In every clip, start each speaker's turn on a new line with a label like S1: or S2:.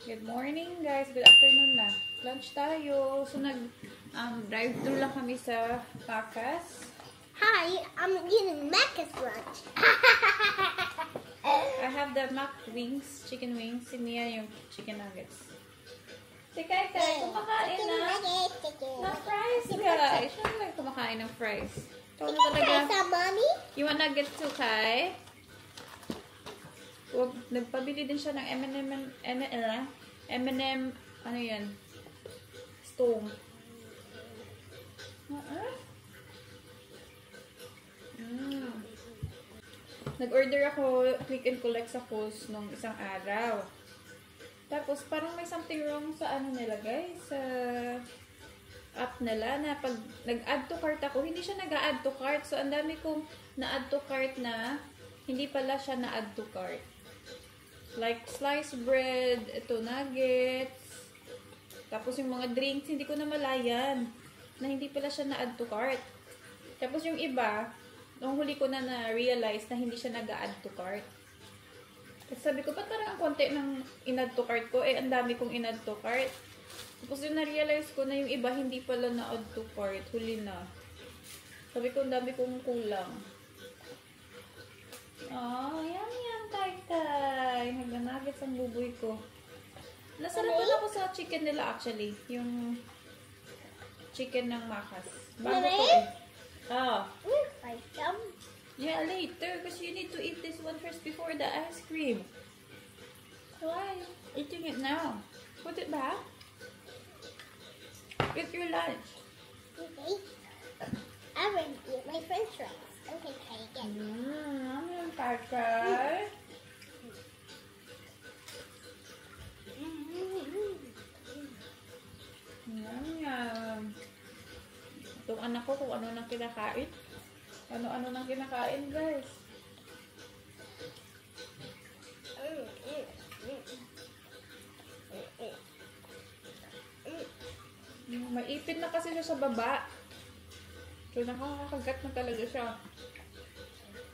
S1: Good morning guys, good afternoon na. Lunch tayo. So drive-thru lang kami sa Macca's.
S2: Hi, I'm eating Macca's lunch.
S1: I have the Mac wings, chicken wings. Si Mia yung chicken nuggets. Si Kai, kumakain na. Na fries guys. Siya lang kumakain ng fries. Ito na talaga.
S2: Mommy?
S1: You want nuggets too, Kai? Nagpabili din siya ng M&M, ano yan? Stone. Nag-order ako, click and collect sa Kohl's nung isang araw. Tapos, parang may something wrong sa ano nila, guys. Sa app nila na pag nag-add to cart ako, hindi siya nag-add to cart. So, ang dami kong na-add to cart na hindi pala siya na-add to cart. Like sliced bread, ito nuggets, tapos yung mga drinks, hindi ko na malayan na hindi pala siya na-add to cart. Tapos yung iba, nung huli ko na realize na hindi siya nag-add to cart. Kasi sabi ko, ba't parang ang konti ng in-add to cart ko? Ang dami kong in-add to cart. Tapos yung na-realize ko na yung iba hindi pala na-add to cart, huli na. Sabi ko, ang dami kong kulang. Oh, yum, tay-tay. Nag-nuggets ang buboy ko. Nasarapan ako sa chicken nila actually. Yung chicken ng Macca's. Bago ko eh. Oh. Yeah, later. Because you need to eat this one first before the ice cream. Why? Eating it now. Put it back. Eat your lunch.
S2: Okay. I will eat my french fries. Okay, try again.
S1: Yum, tay-tay. Yum. Itong anak ko kung ano nang kinakain. Ano-ano nang kinakain, guys. May ipin na kasi siya sa baba. So, nakakagat na talaga siya.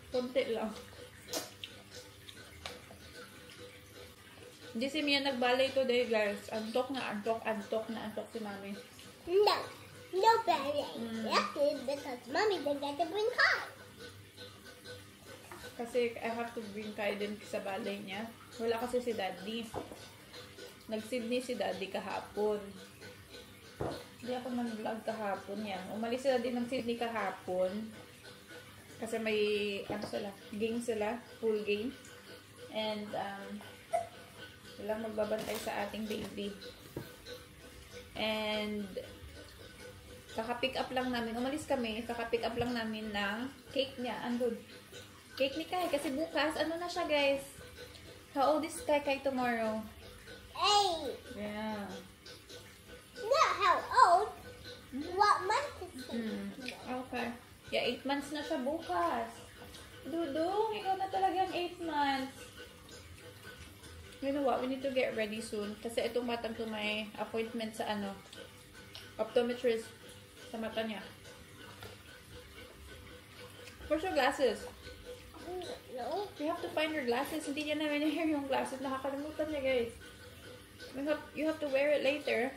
S1: Konti lang. Hindi si Mia nagbalay today, guys. Antok si Mami.
S2: No ballet. Because Mommy didn't get to bring Kai.
S1: Kasi I have to bring Kai din sa balay niya. Wala kasi si Daddy. Nag-Sydney si Daddy kahapon. Hindi ako man-vlog kahapon yan. Umalis sila din ng Sydney kahapon. Kasi may, game sila. Full game. And, sila magbabantay sa ating baby. And, kaka-pick up lang namin. Umalis kami. Kaka-pick up lang namin ng cake niya. Andun. Cake ni Kai. Kasi bukas, ano na siya, guys? How old is Kai tomorrow?
S2: 8.
S1: Yeah.
S2: Not how old. What month is it?
S1: Okay. Yeah, 8 months na siya bukas. Dudong, ikaw na talagang 8 months. You know what? We need to get ready soon. Kasi itong batang to may appointment sa optometrist sa mata niya. Where's your glasses?
S2: No.
S1: You have to find your glasses. Hindi niya namin na-hear yung glasses. Nakakalimutan niya, guys. You have to wear it later.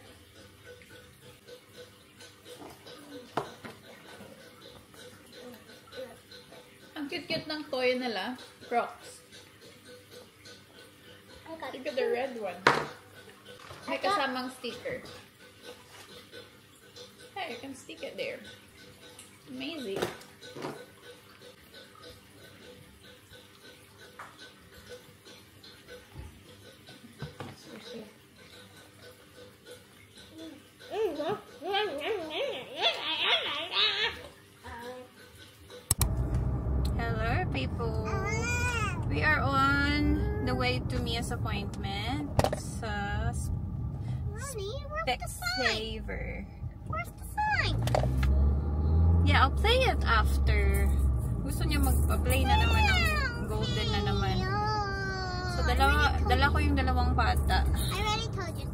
S1: Ang cute-cute ng toy nila. Crocs. Look at the red one. May kasamang sticker. Hey, you can stick it there. Amazing. Hello, people. We are on the way to Mia's appointment sa
S2: Mommy, where's the sign?
S1: Specsavers.
S2: Where's the sign?
S1: Yeah, I'll play it after. Gusto niya magpa-play na naman ng golden na naman. So, dala ko yung dalawang bata.
S2: I already told you.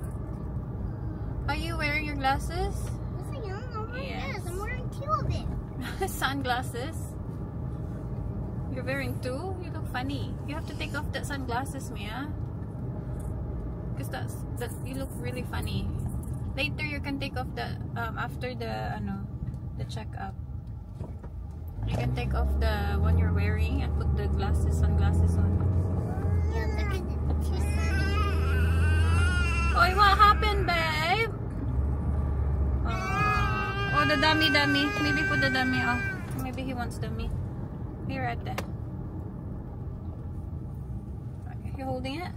S1: Are you wearing your glasses?
S2: Yes, I am.
S1: Yes.
S2: I'm wearing 2 of it.
S1: Sunglasses? You're wearing 2? You look funny. You have to take off that sunglasses, Mia. Because that you look really funny. Later you can take off the after the checkup. You can take off the one you're wearing and put the sunglasses on.
S2: Yeah, look at the two.
S1: Oy, what happened, babe? Oh, the dummy. Maybe put the dummy. Oh, maybe he wants dummy. Here at there. You holding it?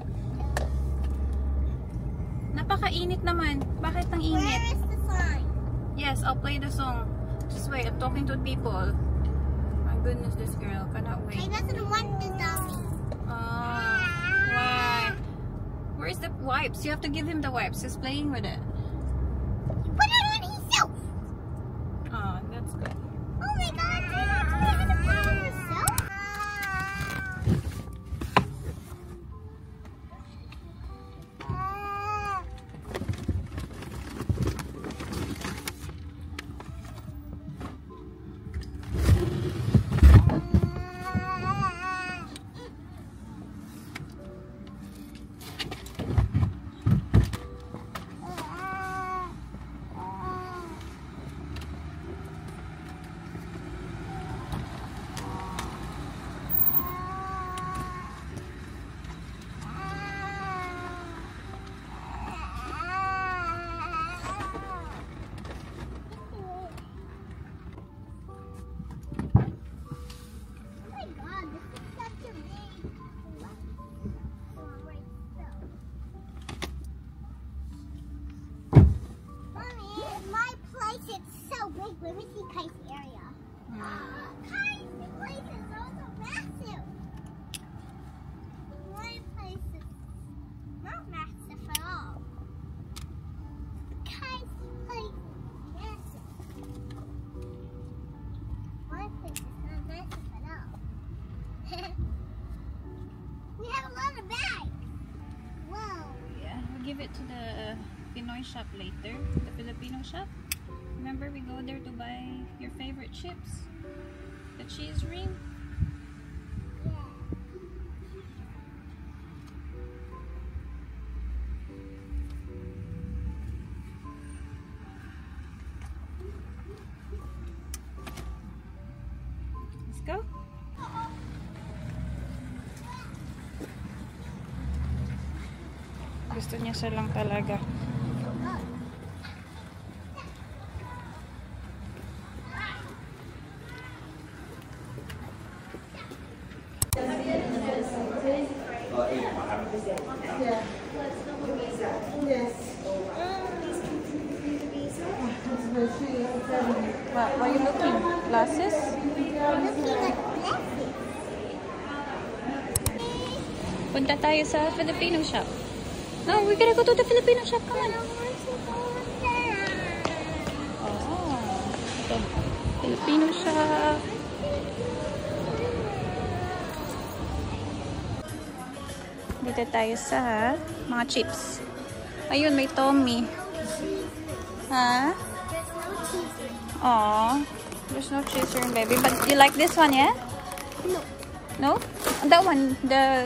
S1: Napakainit naman. Bakit ang init?
S2: Where is the sign?
S1: Yes, I'll play the song. Just wait, I'm talking to people. My goodness, this girl cannot
S2: I
S1: wait.
S2: doesn't want the dummy.
S1: Why? Where's the wipes? You have to give him the wipes. He's playing with it.
S2: Put it on himself.
S1: Oh, that's good.
S2: Oh my god, do you have to put it on yourself? Let me see Kai's area. Kai's place is also massive. My place is not massive at all. Kai's place is massive. My place is not massive at all. We have a lot of bags. Whoa.
S1: Yeah, we'll give it to the Pinoy shop later. The Filipino shop. Remember we go there to buy your favorite chips? The cheese ring? Let's go. Gusto niya siya lang talaga. Why are you looking? Glasses? Punta tayo sa Filipino shop. No, we're gonna go to the Filipino shop. Come on. Oh, ito. Filipino shop. Dito tayo sa mga chips. Ayun, may Tommy. Ha? Aww. There's no cheese here, baby. But you like this one, yeah?
S2: No.
S1: No? That one.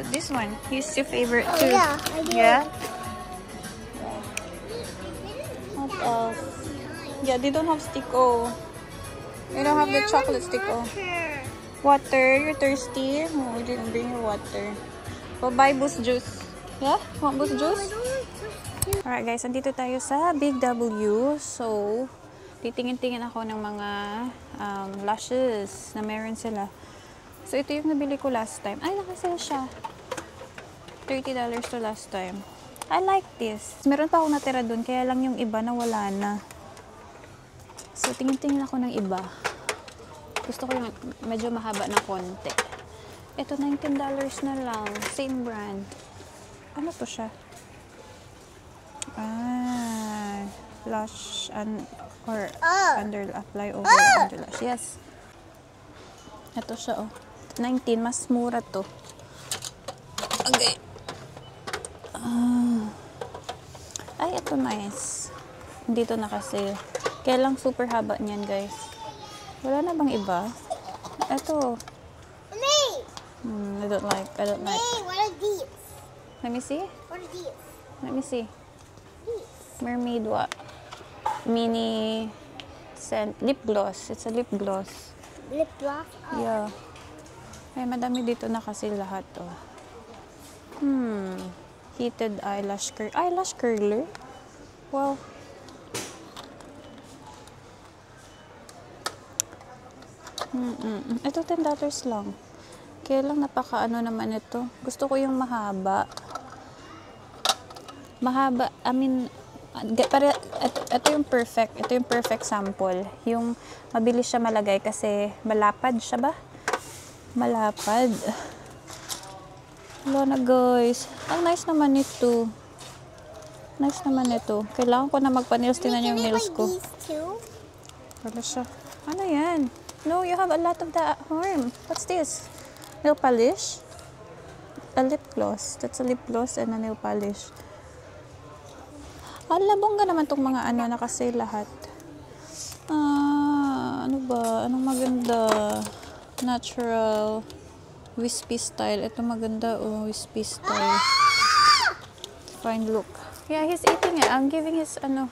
S1: This one. He's your favorite too.
S2: Oh, yeah. I do.
S1: Yeah? What else? Yeah, they don't have Sticko. They don't have the chocolate Sticko. Water. You're thirsty? Oh, we didn't bring your water. We'll buy Boost juice. Yeah? Want Boost juice? Alright guys, andito tayo sa Big W. So, titingin-tingin ako ng mga lashes na meron sila. So, ito yung nabili ko last time. Ay, nakasale siya. $30 to last time. I like this. Meron pa akong natira dun, kaya lang yung iba na wala na. So, tingin-tingin ako ng iba. Gusto ko yung medyo mahaba na konti. Ito, $19 na lang. Same brand. Ano to siya? Lash or under apply over under lash. Yes. Ito siya, oh. 19. Mas mura to. Okay. Ay, ito nice. Hindi to nakasale. Kaya lang super haba niyan, guys. Wala na bang iba? Ito.
S2: Me!
S1: I don't like.
S2: Me, what are these?
S1: Let me see.
S2: What are these?
S1: Let me see. Mermaid what? Mini scent. Lip gloss. It's a lip gloss.
S2: Lip gloss? Oh.
S1: Yeah. Ay, madami dito na kasi lahat, oh. Heated eyelash curler. Eyelash curler? Wow. Ito $10 lang. Kaya lang napaka-ano naman ito. Gusto ko yung mahaba. Mahaba. I mean, ito yung perfect. Ito yung perfect sample. Yung mabilis siya malagay kasi malapad siya ba? Malapad. Wala na guys. Ang nice naman ito. Nice naman ito. Kailangan ko na magpa-nails. Tingnan yung nails ko. Wala siya. Ano yan? No, you have a lot of the arm. What's this? Nail polish? A lip gloss. That's a lip gloss and a nail polish. Ala, bongga naman tong mga ano na kasi lahat. Ano ba? Anong maganda? Natural. Wispy style. Ito maganda. Oh, wispy style. Fine look. Yeah, he's eating it. I'm giving his ano.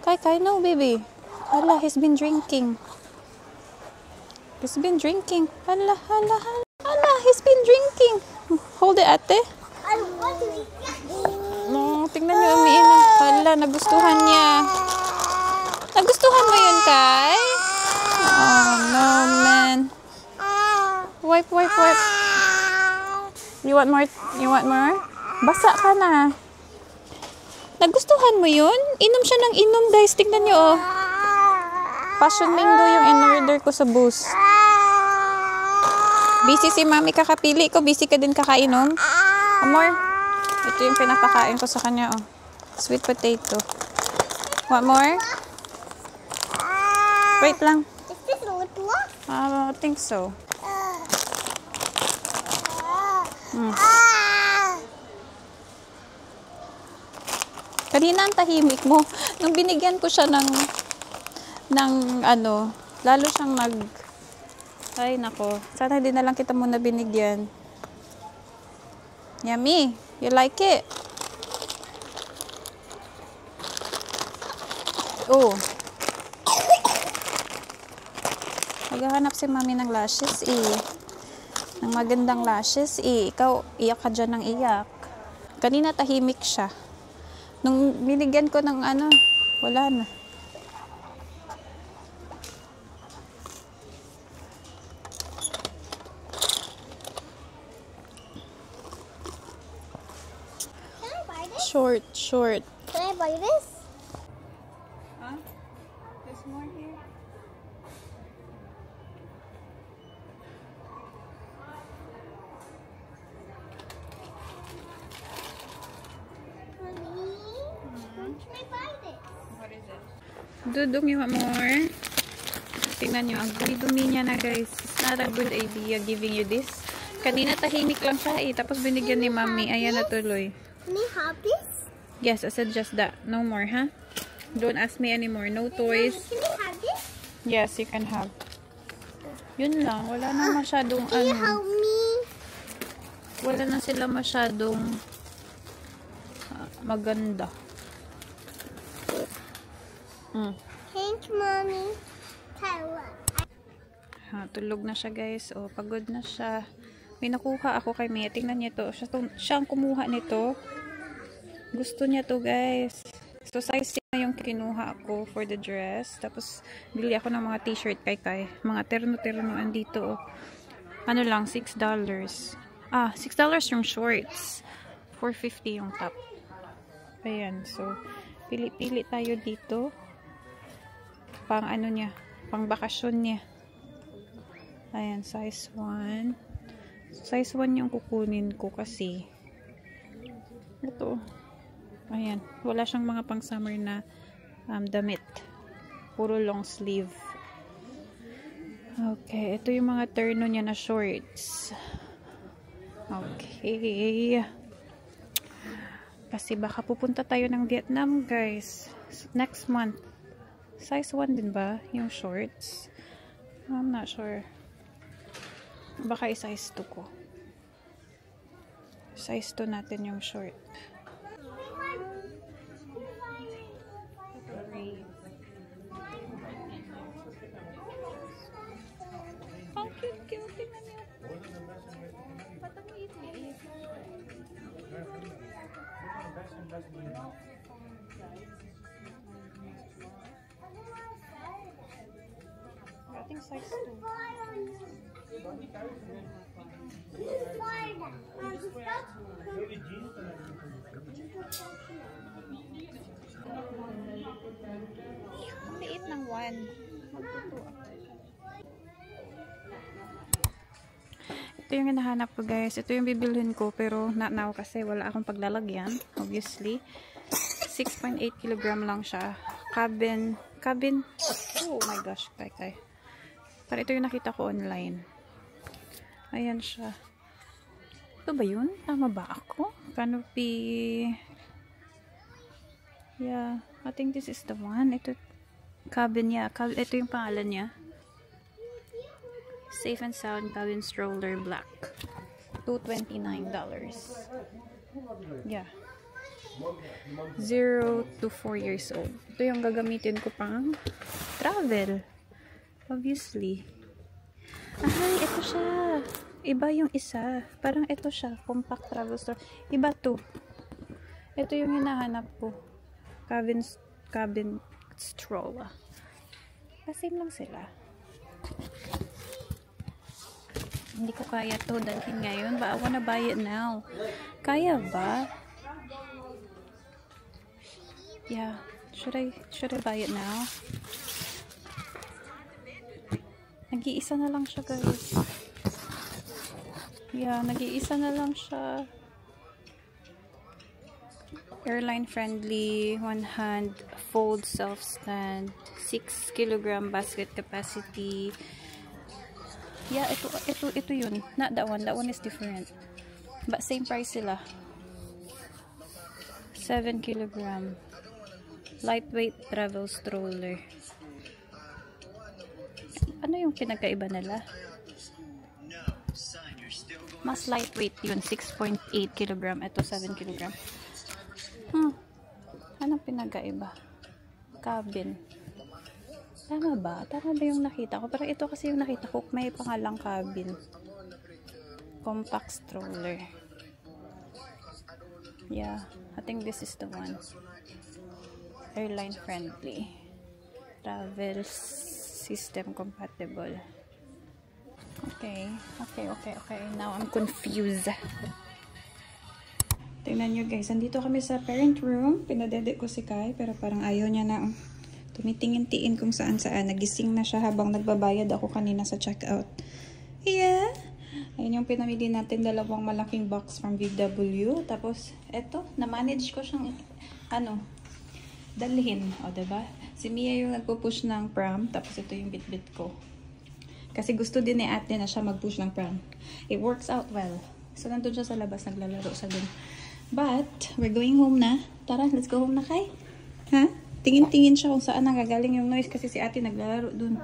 S1: Kai, no, baby. Ala, he's been drinking. He's been drinking. Hala, he's been drinking. Hold it, ate. No, tingnan niyo, umiinom. Hala, nagustuhan niya. Nagustuhan mo yun, Kai? Oh, no, man. Wipe. You want more? Basa ka na. Nagustuhan mo yun? Inom siya ng inom, guys. Tingnan niyo, oh. Passion mango yung in-order ko sa Boost. Busy si mami kakapili ko. Busy ka din kakainom. Amor, ito yung pinapakain ko sa kanya. Oh. Sweet potato. Want more? Wait lang.
S2: Is this a lip gloss?
S1: I think so. Kanina ang tahimik mo. Nung binigyan ko siya ng ano, lalo siyang ay nako, sana hindi na lang kita muna binigyan. Yummy, you like it? Oh, maghahanap si mami ng lashes ng magandang lashes ikaw iyak ka dyan ng iyak. Kanina tahimik siya, nung binigyan ko ng ano, wala na. Short.
S2: Can I buy this?
S1: Huh? There's more here.
S2: Mommy, when can I buy this?
S1: What is it? Dudong, you want more? Tingnan nyo, ang dumi-dumi niya na guys. It's not a good idea giving you this. Kanina tahimik lang siya tapos binigyan ni mami. Ayan na tuloy.
S2: Can I have this?
S1: Yes, I said just that. No more, huh? Don't ask me anymore. No toys.
S2: Can I have this?
S1: Yes, you can have. Yun lang. Wala na masyadong
S2: Can you help me?
S1: Wala na sila masyadong maganda.
S2: Thank you, Mommy.
S1: Tulog na siya guys. O, pagod na siya. May nakuha ako kay Mia. Tingnan niyo to. Siya ang kumuha nito. Gusto niya to guys. So size 6 na yung kinuha ko for the dress. Tapos bili ako ng mga t-shirt kay Kai. Mga terno-ternoan dito. Ano lang, $6. $6 yung shorts. $4.50 yung top. Ayan. So pili-pili tayo dito. Pang ano niya. Pang bakasyon niya. Ayan, size 1. Size 1 yung kukunin ko kasi ito. Ayan, wala siyang mga pang summer na damit. Puro long sleeve. Okay, ito yung mga terno niya na shorts. Okay. Kasi baka pupunta tayo ng Vietnam, guys. Next month. Size 1 din ba yung shorts? I'm not sure. Baka i-size 2 ko. Size 2 natin yung short. size 2. Ang liit ng 1. Magtuto ako. Ito yung hinahanap ko guys. Ito yung bibilhin ko pero not now kasi wala akong paglalagyan. Obviously. 6.8 kg lang siya. Cabin. Oh my gosh. Kay. Pero ito yung nakita ko online. Ayan siya. Ito ba yun? Tama ba ako? Canopy. Yeah. I think this is the one. Ito. Cabin niya. Ito yung pangalan niya. Safe and Sound Cabin Stroller Black. $229. Yeah. 0 to 4 years old. Ito yung gagamitin ko pang travel. Obviously. Ay, ito siya. Iba yung isa. Parang ito siya. Compact travel stroller. Iba to. Ito yung hinahanap ko. Cabin stroller. Same lang sila. Hindi ko kaya to dalhin ngayon, but I wanna buy it now. Kaya ba? Yeah. Should I buy it now? Nag-iisa na lang siya, guys. Yeah, nag-iisa na lang siya. Airline friendly, one hand fold self stand, 6 kg basket capacity. Yeah, ito yun. Not that one. That one is different. But same price sila. 7 kg. Lightweight travel stroller. Ano yung pinagkaiba nila? Mas lightweight yun. 6.8 kg. Ito 7 kg. Anong pinagkaiba? Cabin. Tama ba? Tama ba yung nakita ko? Pero ito kasi yung nakita ko. May pangalang cabin. Compact stroller. Yeah. I think this is the one. Airline friendly. Travel system compatible. Okay. Now I'm confused. Tingnan nyo guys. Andito kami sa parent room. Pinadede ko si Kai. Pero parang ayaw niya na tumitingin-tiin kung saan-saan. Nagising na siya habang nagbabayad ako kanina sa checkout. Yeah. Ayun yung pinamili natin. Dalawang malaking box from VW. Tapos, eto. Na-manage ko siyang dalhin. O, diba? Si Mia yung nagpo-push ng pram. Tapos, ito yung bit-bit ko. Kasi gusto din ni ate na siya mag-push ng pram. It works out well. So, nandun siya sa labas. Naglalaro sa dun. But, we're going home na. Tara, let's go home na, Kai. Ha? Tingin-tingin siya kung saan nagagaling yung noise kasi si ate naglalaro dun.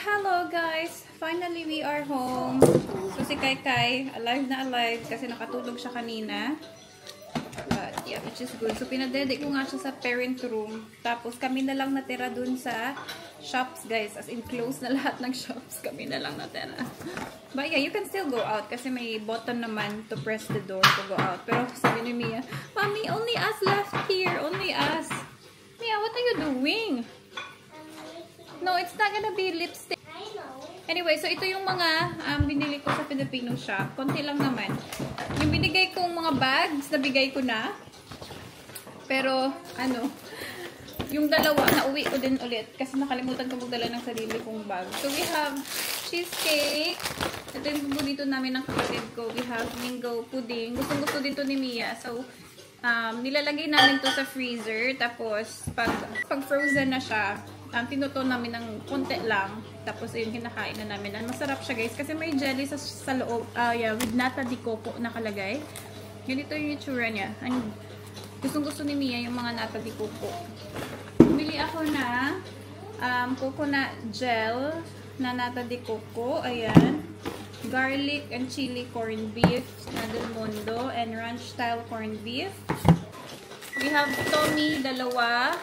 S1: Hello guys! Finally, we are home. So, si Kai, alive na alive kasi nakatulog siya kanina. But, yeah, which is good. So, pinadede ko nga siya sa parent room. Tapos, kami na lang natira dun sa shops, guys. As in, close na lahat ng shops. Kami na lang natira. But, yeah, you can still go out kasi may button naman to press the door to go out. Pero, sabi ni Mia, Mommy, only us left here. Only us. Mia, what are you doing? No, it's not gonna be lipstick. Anyway, so ito yung mga binili ko sa Filipino shop. Konti lang naman. Yung binigay kong mga bags, nabigay ko na. Pero, yung dalawa, nauwi ko din ulit. Kasi nakalimutan ko magdala ng sarili kong bag. So, we have cheesecake. Ito yung paborito namin ng kapatid ko. We have mango pudding. Gustong-gusto dito ni Mia. So, nilalagay namin to sa freezer. Tapos, pag frozen na siya, tinuto namin ng konti lang. Tapos, yung kinakain na namin. Masarap siya, guys. Kasi may jelly sa loob. Yeah, with nata di coco nakalagay. Ganito yung itsura niya. Gustong-gusto ni Mia yung mga nata di coco. Bumili ako na coconut gel na nata di coco. Ayan. Garlic and chili corned beef na Del Mundo and ranch style corned beef. We have Tommy, dalawa.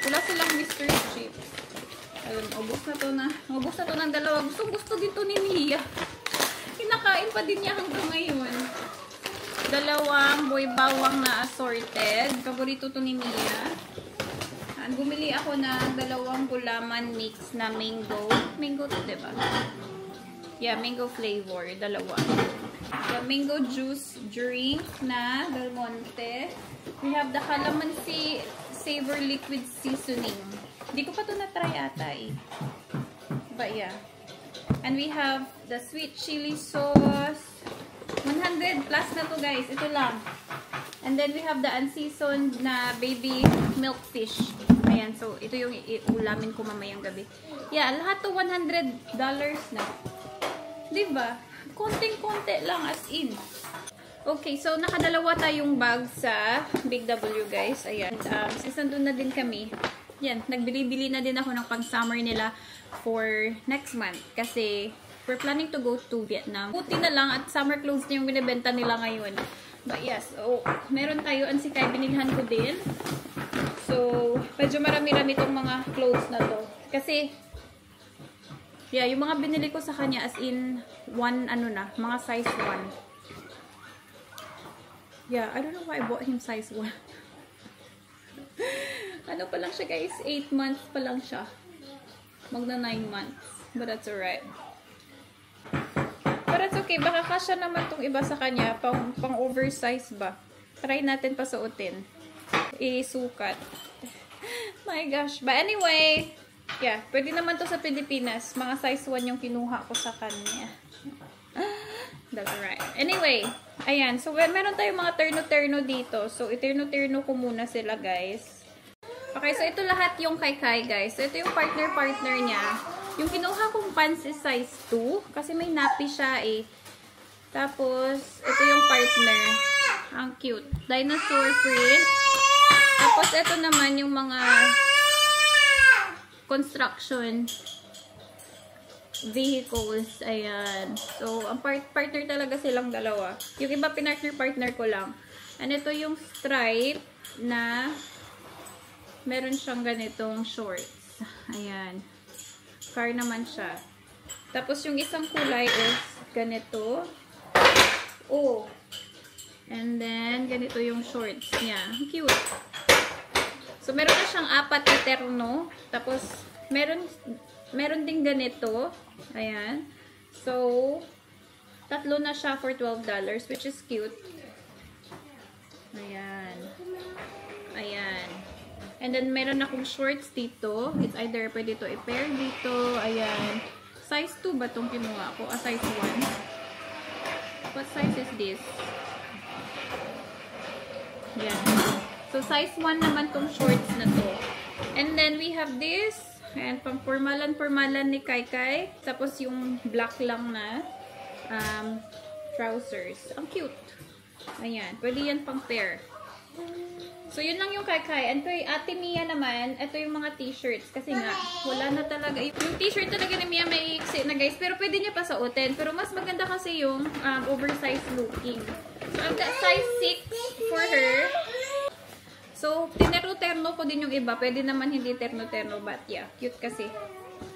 S1: Wala silang Mr. Chips. Ayun, ubos na to ng dalawa. Gusto dito ni Mia. Kinakain pa din niya hanggang ngayon. Dalawang boy bawang na assorted. Paborito to ni Mia. Bumili ako ng dalawang gulaman mix na mango. Mango to, diba? Yeah, mango flavor. Dalawa. The mango juice drink na Del Monte. We have the calamansi savor liquid seasoning. Hindi ko pa ito na-try ata eh. But yeah. And we have the sweet chili sauce. 100 plus na to guys. Ito lang. And then we have the unseasoned na baby milk fish. Ayan. So, ito yung ulamin ko mamayang gabi. Yeah, lahat to $100 na. Diba? Konting-konti lang as in. Okay, so nakadalawa tayong bag sa Big W guys. Ayan. Since nandun na din kami. Yan. Nagbili-bili na din ako ng pang-summer nila for next month. Kasi we're planning to go to Vietnam. Puti na lang at summer clothes na yung binibenta nila ngayon. But yes, meron tayo. Ang sikay, binilhan ko din. So, medyo marami-rami itong mga clothes na to. Kasi, yeah, yung mga binili ko sa kanya as in, mga size 1. Yeah, I don't know why I bought him size 1. Ano pa lang siya guys? 8 months pa lang siya. Magna 9 months. But that's alright. But that's okay. Baka kasya naman tong iba sa kanya. Pang oversize ba? Try natin pasuotin. Isukat. My gosh. But anyway, yeah. Pwede naman to sa Pilipinas. Mga size 1 yung kinuha ko sa kanya. That's right. Anyway, ayan. So, meron tayong mga terno-terno dito. So, iterno-terno ko muna sila, guys. Okay, so ito lahat yung kay Kai, guys. So, ito yung partner-partner niya. Yung kinuha kong pants is size 2. Kasi may nappy siya eh. Tapos, ito yung partner. Ang cute. Dinosaur print. Tapos, ito naman yung mga construction vehicles. Ayan. So, ang partner talaga silang dalawa. Yung iba, pinartner-partner ko lang. And ito yung stripe na meron siyang ganitong shorts. Ayan. Car naman siya. Tapos, yung isang kulay is ganito. Oh. And then, ganito yung shorts niya. Cute. So, meron na siyang 4 na terno. Tapos, meron ding ganito. Ayan. So, 3 na siya for $12, which is cute. Ayan. Ayan. And then, meron akong shorts dito. It's either pwede to i-pair dito. Ayan. Size 2 ba itong kinuha ko? Size 1. What size is this? Ayan. So, size 1 naman tong shorts na to. And then, we have this. Ayan, pang formalan ni Kai Kai. Tapos, yung black lang na trousers. Ang cute. Ayan. Pwede yan pang pair. So, yun lang yung Kai Kai. And kay Ate Mia naman, ito yung mga t-shirts. Kasi nga, wala na talaga. Yung t-shirt talaga ni Mia may iksi na guys. Pero pwede niya pa sautin. Pero mas maganda kasi yung oversized looking. So, I've got size 6 for her. So, tinerno-terno ko din yung iba. Pwede naman hindi terno-terno. But yeah, cute kasi.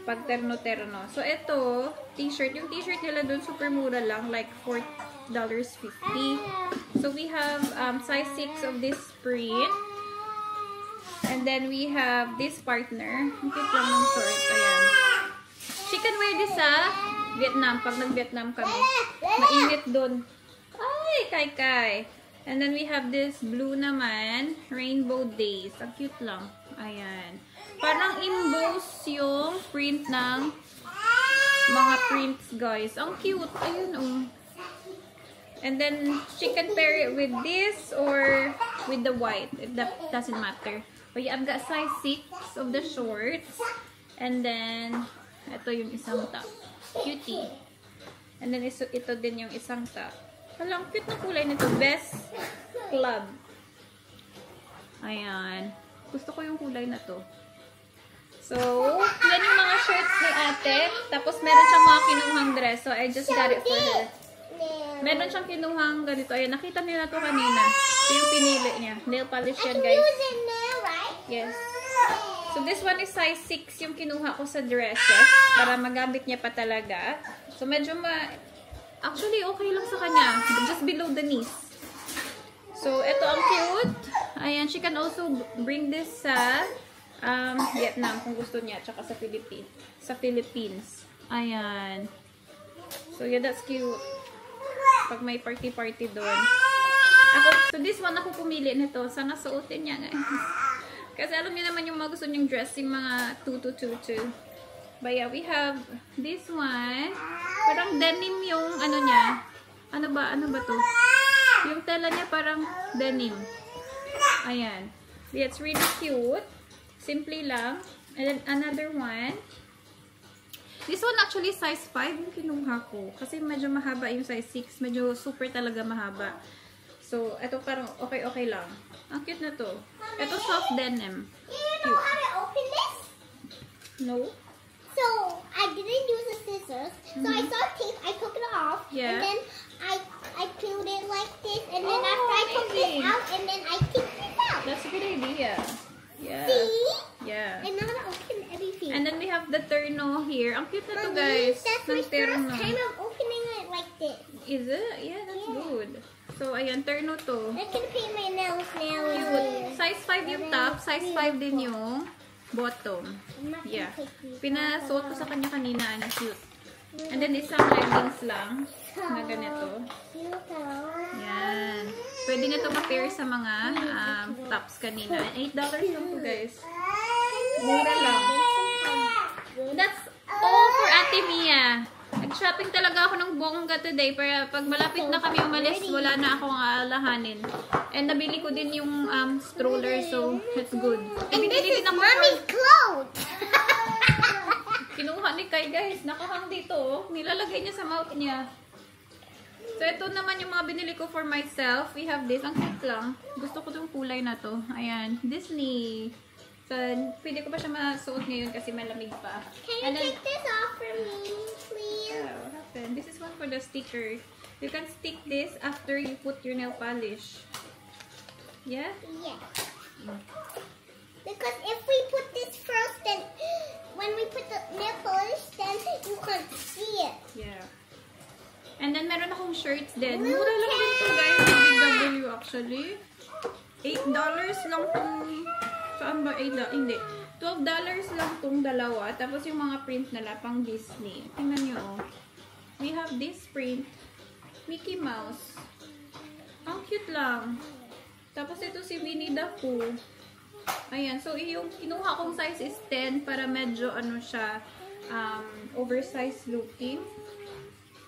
S1: Pag terno-terno. So, ito, t-shirt. Yung t-shirt nila dun super mura lang. Like, $4.50. So, we have size 6 of this print. And then, we have this partner. Ang cute lang ng short. Ayan. She can wear this sa Vietnam. Pag nag-Vietnam kami. Mainit dun. Ay, Kai. And then, we have this blue naman. Rainbow Days. Ang cute lang. Ayan. Parang emboss yung print ng mga prints, guys. Ang cute. Ayun, oh. And then, she can pair it with this or with the white. That doesn't matter. But yeah, I've got size 6 of the shorts. And then, ito yung isang top. Cutie. And then, ito din yung isang top. Halang, cute na kulay nito. Best Club. Ayan. Gusto ko yung kulay na to. So, yan yung mga shirts ni ate. Tapos, meron siyang mga kinuhang dress. So, I just got it for her. Meron siyang kinuhang ganito. Ayan, nakita niyo na to kanina. Ito yung pinili niya. Nail polish yan, guys. Yes. So, this one is size 6 yung kinuha ko sa dresses. Para magamit niya pa talaga. So, medyo actually, okay lang sa kanya. Just below the knees. So, ito ang cute. Ayan, she can also bring this sa Vietnam kung gusto niya, tsaka sa Philippines. Ayan. So yeah, that's cute. Pag may party doon. So this one ako pumili nito. Sana suotin niya, guys. Kasi alam niyo naman yung mga gusto niyong dress, yung mga tutu. But yeah, we have this one. Parang denim yung ano niya. Ano ba to? Yung tela niya parang denim. Ayan. It's really cute. Simply lang. And then another one. This one actually size 5 yung kinuha ko. Kasi medyo mahaba yung size 6. Medyo super talaga mahaba. So, ito parang okay lang. Ang cute na to. Ito soft denim.
S2: You know how to open this?
S1: No?
S2: So, I didn't use the scissors. So, I saw tape. I took it off.
S1: Yeah.
S2: And then I peeled it like this. And then after I took this out, and then I take this out.
S1: That's a good idea. Yeah.
S2: See?
S1: Yeah.
S2: I know how to open everything.
S1: And then we have the terno here. Ang cute na to,
S2: Mommy,
S1: guys.
S2: that's my
S1: Ng
S2: first
S1: terno.
S2: time of opening it like this.
S1: Is it? Yeah, that's good. So, ayan, terno to.
S2: I can paint my nails now.
S1: Cute. Size 5 yung top. Size 5 din yung bottom.
S2: I'm not gonna
S1: Yeah.
S2: take these.
S1: Pinasuot ko sa kanya kanina. Ang cute. And then, isang leggings lang na ganito.
S2: Cute.
S1: Yan. Pwede na ito ma-pair sa mga tops kanina. $8 lang to, guys. Mura lang. That's all for Ate Mia. Nag-shopping talaga ako ng bongga today para pag malapit na kami umalis, wala na akong aalahanin. And nabili ko din yung stroller, so it's good.
S2: And this is Mommy's clothes.
S1: Kinuha ni Kai, guys. Nakahang dito, oh. Nilalagay niya sa mouth niya. So, ito naman yung mga binili ko for myself. We have this. Ang cute lang. Gusto ko itong kulay na to. Ayan. Disney. So, pwede ko pa siya masuot ngayon kasi malamig pa.
S2: Can you take this off for me, please?
S1: Yeah, what happened? This is one for the sticker. You can stick this after you put your nail polish. Yeah?
S2: Yes. Because if we put this first, then when we put the nail polish, then you can't see it.
S1: Yeah. And then, meron akong shirts din. Mura lang din to, guys. BW actually. $8 lang tong... Saan ba? Hindi. $12 lang tong dalawa. Tapos yung mga print nila, pang Disney. Tingnan nyo, oh. We have this print. Mickey Mouse. Ang cute lang. Tapos ito si Winnie the Pooh. Ayan. So, yung kinuha kong size is 10 para medyo, ano siya, oversized looking.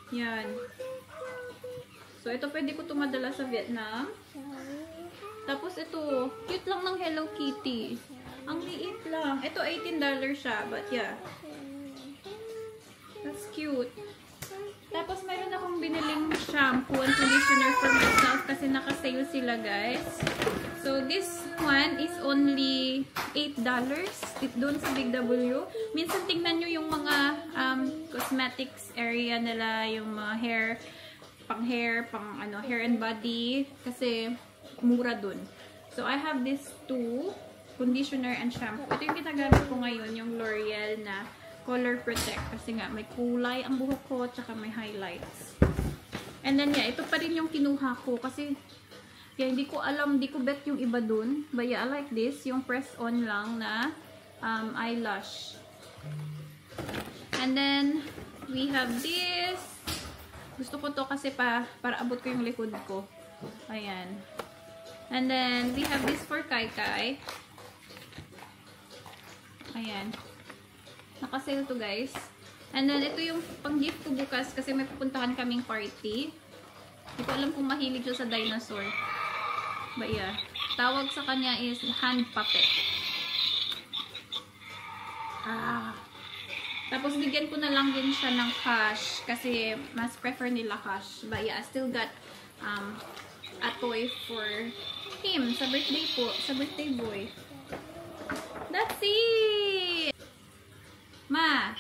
S1: Yan. So, ito pwede ko tumadala sa Vietnam. Tapos ito, cute lang ng Hello Kitty. Ang liit lang. Ito, $18 siya. But yeah. That's cute. Tapos, meron akong biniling shampoo and conditioner for myself kasi naka-sale sila, guys. So, this one is only $8. Doon sa Big W. Minsan, tingnan nyo yung mga cosmetics area nila, yung mga hair, hair and body. Kasi, mura dun. So, I have this two, conditioner and shampoo. Ito yung ginagamit ko ngayon, yung L'Oreal na Color Protect. Kasi nga, may kulay ang buhok ko, tsaka may highlights. And then, yeah, ito pa rin yung kinuha ko. Kasi, yeah, hindi ko alam, hindi ko bet yung iba dun. But yeah, I like this. Yung press-on lang na eyelash. And then, we have this. Gusto ko to kasi para abot ko yung likod ko. Ayan. And then, we have this for Kai Kai. Ayan. Naka-sale to, guys. And then, ito yung pang-gift ko bukas kasi may pupuntahan kaming party. Hindi ko alam kung mahilig siya sa dinosaur. But yeah. Tawag sa kanya is hand puppet. Tapos, bigyan ko na lang din siya ng cash kasi mas prefer nila cash. But yeah, I still got a toy for him sa birthday po, sa birthday boy. That's it! Ma!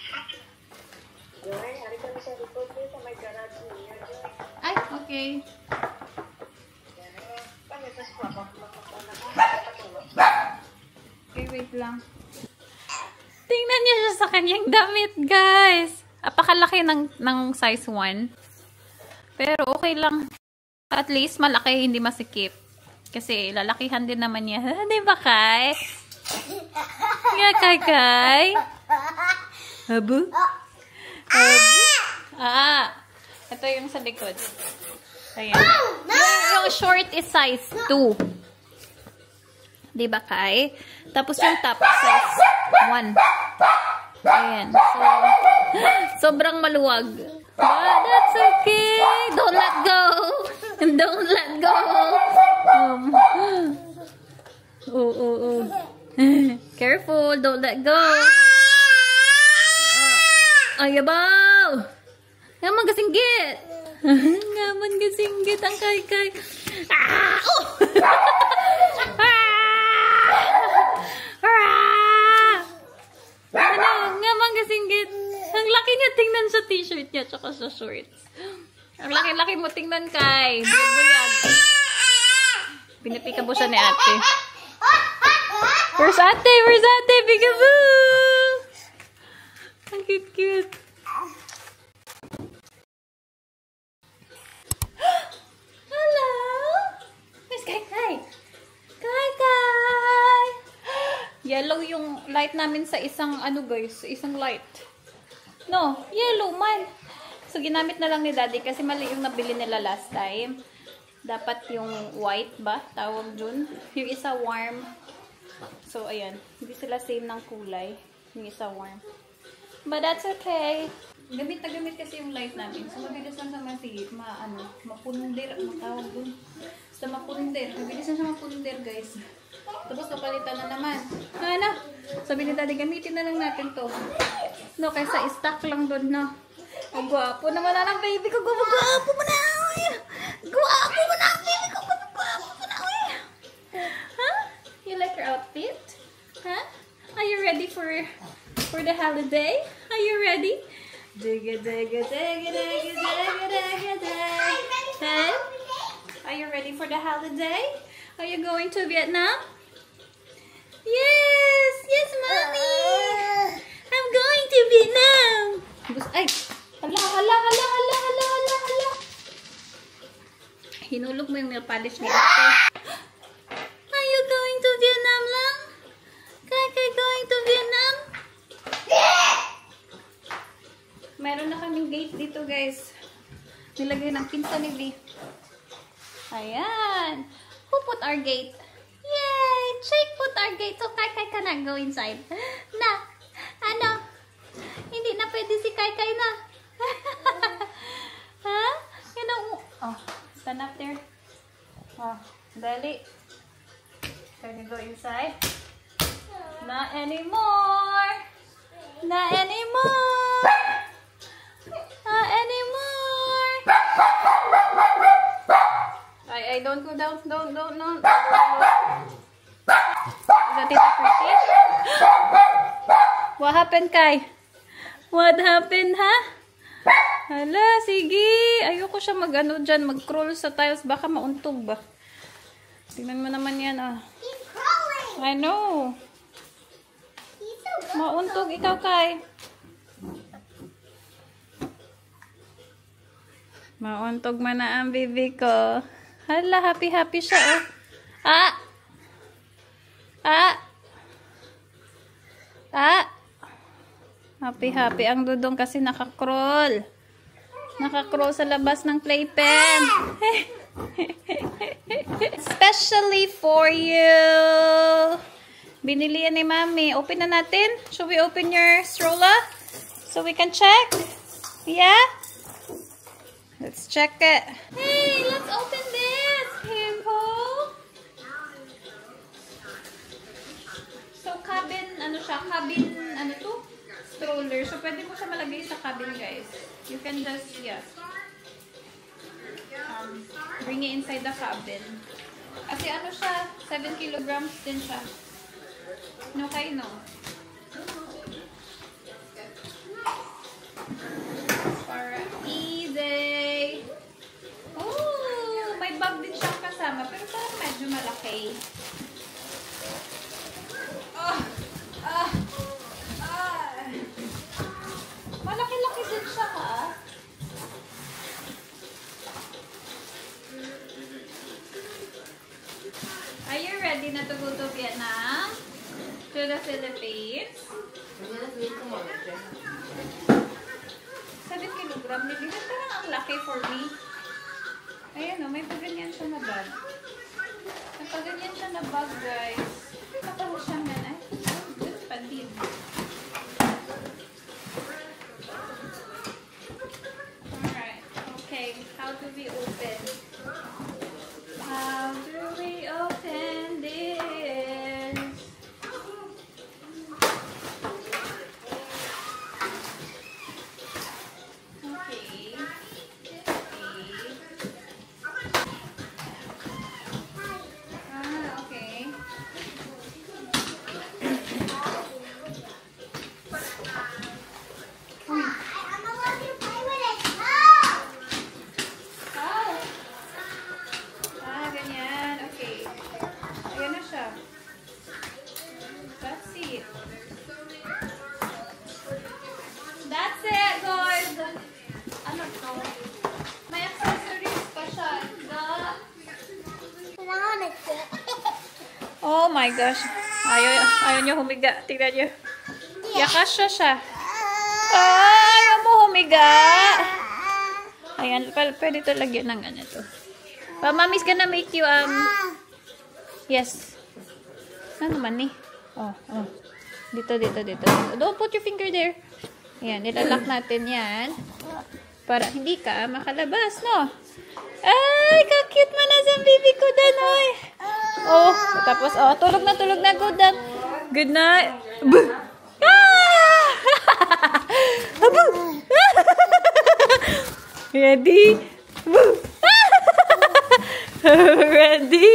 S1: Ay, okay. Okay, wait lang. Tingnan niyo siya sa kanyang damit, guys. Apakalaki ng size 1. Pero okay lang. At least malaki, hindi masikip. Kasi lalakihan din naman niya. Di ba, Kai? Yeah, Kai. Abu? Abu? Ito yung sa likod. Ayan. Yung short is size 2. Diba, Kai? Tapos yung top size 1. Ayan. So, sobrang maluwag. But that's okay. Don't let go. Don't let go. Careful. Don't let go. Ayabaw. Ngaman kasinggit. Ngaman kasinggit ang Kai. Ano? Ngaman kasinggit. Ang laki niya tingnan sa t-shirt niya tsaka sa shorts. Ang laki-laki mo tingnan, Kai. Buyag. Pinapikabo siya ni ate. Where's ate? Where's ate? Peekaboo! Ang cute-cute. Hello? Where's Kai? Kai! Yellow yung light namin sa isang, guys, isang light. No, yellow man. So, ginamit na lang ni daddy kasi mali yung nabili nila last time. Dapat yung white ba? Tawag dun. Yung isa warm. So, ayan. Hindi sila same ng kulay. Yung isa warm. But that's okay. Gamit na gamit kasi yung light namin. So, mabilis lang sa mapundir. Matawag dun. Basta mapundir. Mabilis lang siya mapundir, guys. Tapos, kapalitan na naman. Sabi ni daddy, gamitin na lang natin to. No, kaysa stock lang dun, no? Ang gwapo naman na ng baby ko. Gwapo mo na, oy! Gwapo mo na ang baby ko. Gwapo mo na, oy! Huh? You like your outfit? Huh? Are you ready for the holiday? Are you ready? Huh? Are you ready for the holiday? Are you going to Vietnam? Yes! Yes, mommy! I'm going to Vietnam! Ay! Hala! Hinulog mo yung nail polish ni ate. Are you going to Vietnam lang? Kai going to Vietnam? Meron na kaming gate dito, guys. Nilagay ng pinsan ni V. Ayan. Who put our gate? Yay! Jake put our gate. So, Kai cannot go inside. Na, hindi na pwede si Kai na. Ha? Stand up there. Dali. Can you go inside? Not anymore. Not anymore. Not anymore. I don't go down. Don't. Is that it for tea? What happened, Kai? What happened, ha? Hala, sige. Ayoko siya dyan, mag-crawl sa tiles. Baka mauntog ba? Tingnan mo naman yan,
S2: He's crawling.
S1: I know.
S2: He's so good.
S1: Mauntog ikaw, Kai. Mauntog man na ang baby ko. Hala, happy siya, oh. Happy ang dudong kasi naka-crawl. Naka-crawl sa labas ng playpen. Especially for you. Binili yan ni Mami. Open na natin. Should we open your stroller? So we can check? Yeah? Let's check it. Hey, let's open this. Himpo. So cabin, stroller. So pwede mo siya malagay sa cabin, guys. You can just, bring it inside the cabin. Kasi siya, 7 kilograms din siya. No, Kai, no? Para easy. Oh, may bag din siyang kasama. Pero parang medyo malaki. Malaki-laki din siya, ha? Are you ready na to go to Vietnam? to the Philippines. 7 kilogram. Nilihan parang ang laki for me. Ayan o, may paganyan siya na bag. May paganyan siya na bag, guys. Kapag siya man ay. Good pa din. Alright. Okay. How do we open? How do we open this? Okay. Okay.
S2: I'm gonna let you play with it.
S1: Ganyan. Okay. Ayan na siya. That's it. That's it, guys. Ano to? May accessories pa siya. Oh my gosh. Ayaw niyo humiga. Tignan niyo. Yakas siya. Ayaw mo humiga. Ayan. Pwede ito lagyan ng ano to. But mommy's gonna make you, yes. Ano naman eh? Oh. Dito. Don't put your finger there. Ayan, ilalak natin yan. Para hindi ka makalabas, no? Ay, kakit mo na sa baby ko, Danoy. Oh, tapos, tulog na, go down. Good night. Ready? Ready?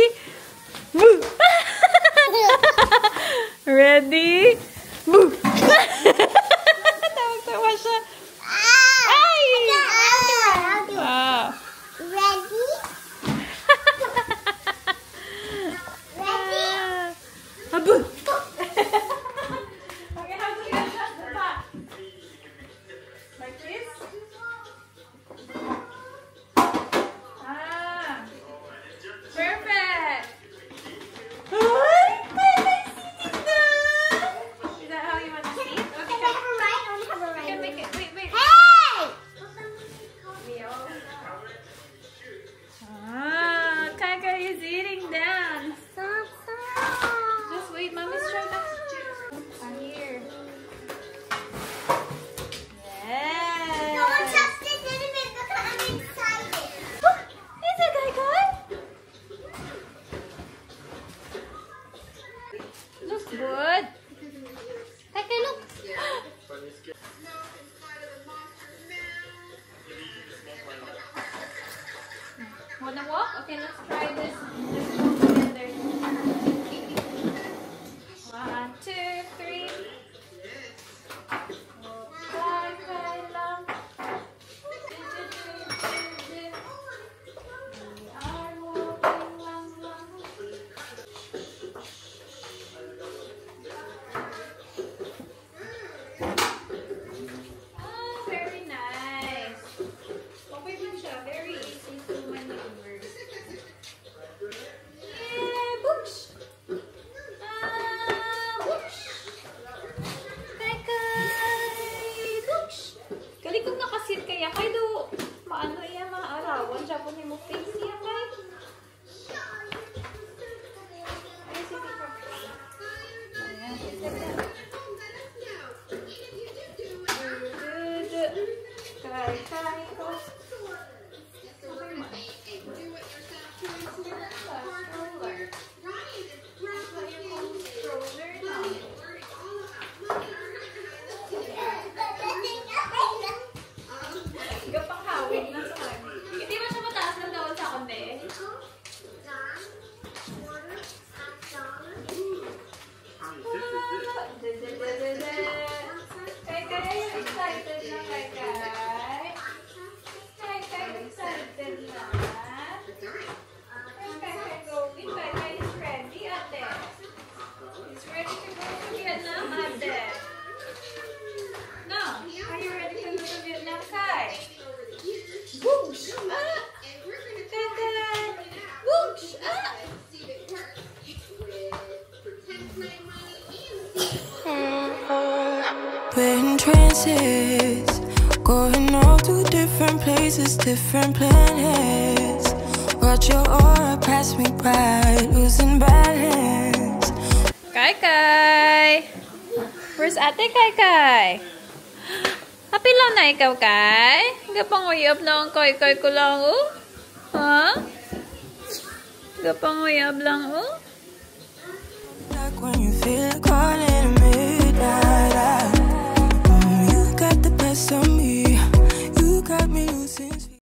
S1: Ready? Tawa siya. Ay!
S2: I'll do it. Ready? Ready?
S1: Abu! Okay, how do you adjust the back? Like this? Perfect! Ay! Is that how you want to see it? Okay,
S2: I have a right. I only have a
S1: you
S2: right.
S1: can make it. Wait.
S2: Hey!
S1: Kaka is eating down.
S2: Stop.
S1: Just wait, mommy's trying to. Here. Yes.
S2: Don't touch this little bit because I'm excited.
S1: Is it Kai? Looks good. Kai, look. Wanna walk? Okay, let's try this. Let's go together. 1, 2, 3. Kai lang. We are walking lang. Very nice. Okay din siya. Very easy to maneuver. Yeah, books. Books. Books. Kalikong nakasit kaya kay do. Maano iya maarawan siya po ni mo face niya kay. Ay, sige pa. Ayan, sige. Good. Kay ko. Hindi ba siya mataas ng daon sa ako
S3: faces, going all to different places, different planets. Watch your aura pass me by, losing balance.
S1: Kai Kai! Where's Ate Kai Kai? Happy lang na ikaw, Kai? Gapanguyab na ang Kai Kai ko lang, oh? Ha? Gapanguyab lang, oh?
S3: Like when you feel